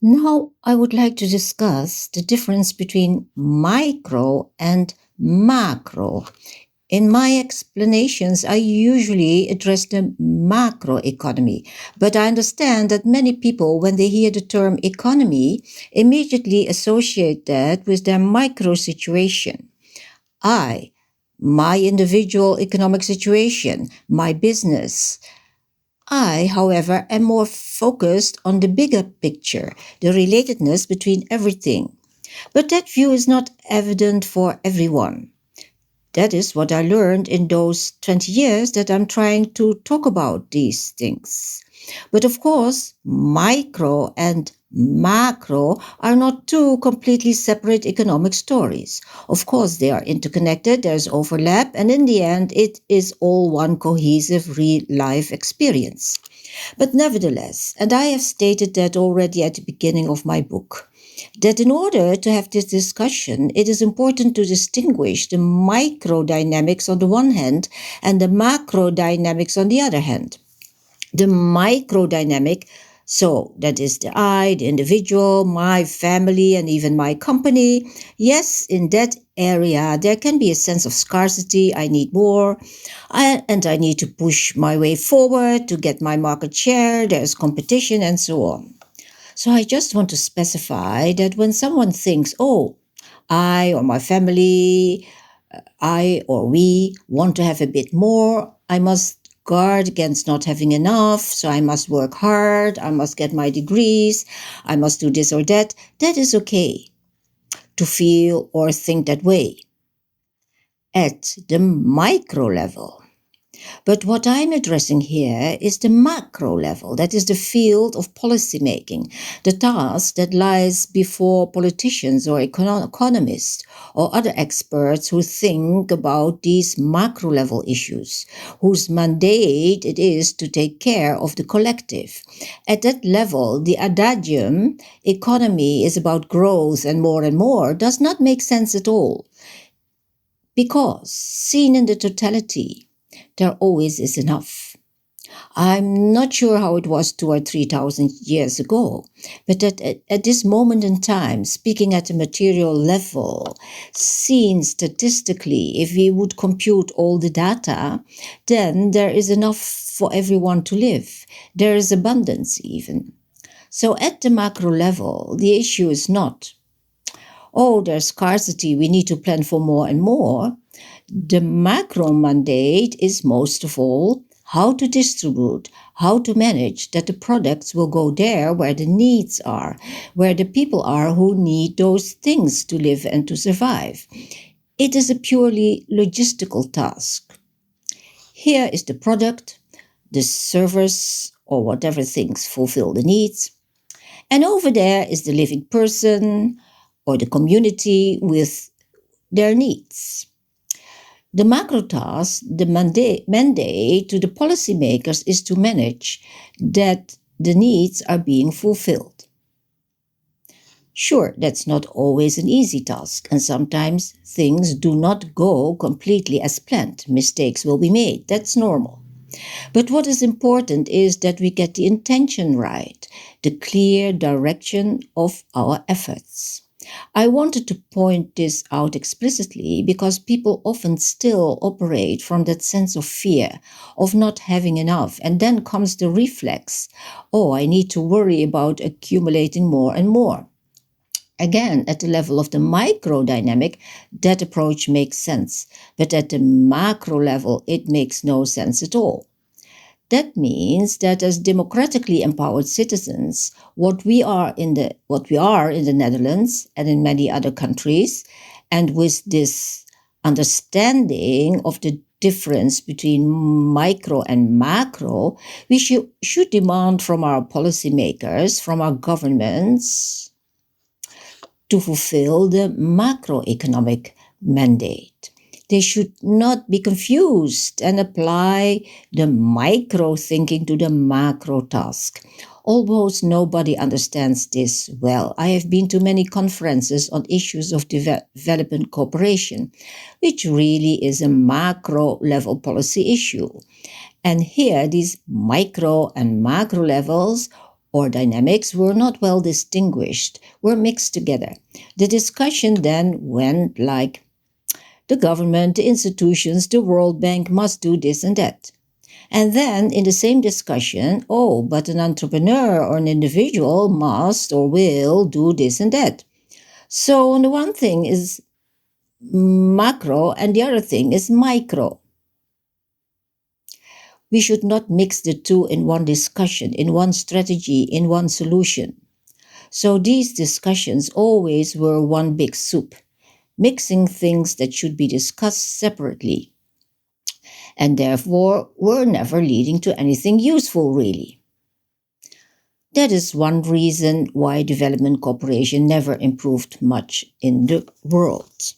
Now, I would like to discuss the difference between micro and macro. In my explanations, I usually address the macroeconomy, but I understand that many people, when they hear the term economy, immediately associate that with their micro situation. I, my individual economic situation, my business. I, however, am more focused on the bigger picture, the relatedness between everything. But that view is not evident for everyone. That is what I learned in those 20 years that I'm trying to talk about these things. But of course, micro and macro are not two completely separate economic stories. Of course, they are interconnected, there's overlap, and in the end, it is all one cohesive real life experience. But nevertheless, and I have stated that already at the beginning of my book, that in order to have this discussion, it is important to distinguish the micro dynamics on the one hand and the macro dynamics on the other hand. The micro dynamic, so that is the I, the individual, my family, and even my company. Yes, in that area, there can be a sense of scarcity. I need more, and I need to push my way forward to get my market share. There's competition, and so on. So I just want to specify that when someone thinks, oh, I or my family, I or we want to have a bit more, I must guard against not having enough, so I must work hard, I must get my degrees, I must do this or that, that is okay to feel or think that way at the micro level. But what I'm addressing here is the macro level, that is the field of policymaking, the task that lies before politicians or economists or other experts who think about these macro level issues, whose mandate it is to take care of the collective. At that level, the adagium, economy is about growth and more, does not make sense at all. Because, seen in the totality, there always is enough. I'm not sure how it was 2 or 3 thousand years ago, but at this moment in time, speaking at a material level, seen statistically, if we would compute all the data, then there is enough for everyone to live. There is abundance even. So at the macro level, the issue is not, oh, there's scarcity, we need to plan for more and more. The macro mandate is most of all how to distribute, how to manage that the products will go there where the needs are, where the people are who need those things to live and to survive. It is a purely logistical task. Here is the product, the service, or whatever things fulfill the needs. And over there is the living person or the community with their needs. The macro task, the mandate to the policymakers is to manage that the needs are being fulfilled. Sure, that's not always an easy task, and sometimes things do not go completely as planned. Mistakes will be made. That's normal. But what is important is that we get the intention right, the clear direction of our efforts. I wanted to point this out explicitly because people often still operate from that sense of fear, of not having enough, and then comes the reflex, oh, I need to worry about accumulating more and more. Again, at the level of the micro dynamic, that approach makes sense, but at the macro level, it makes no sense at all. That means that as democratically empowered citizens, what we are in the Netherlands and in many other countries, and with this understanding of the difference between micro and macro, we should demand from our policymakers, from our governments, to fulfill the macroeconomic mandate. They should not be confused and apply the micro thinking to the macro task. Almost nobody understands this well. I have been to many conferences on issues of development cooperation, which really is a macro level policy issue. And here, these micro and macro levels or dynamics were not well distinguished, were mixed together. The discussion then went like the government, the institutions, the World Bank must do this and that. And then in the same discussion, oh, but an entrepreneur or an individual must or will do this and that. So, on the one thing is macro and the other thing is micro. We should not mix the two in one discussion, in one strategy, in one solution. So these discussions always were one big soup, mixing things that should be discussed separately, and therefore were never leading to anything useful, really. That is one reason why development cooperation never improved much in the world.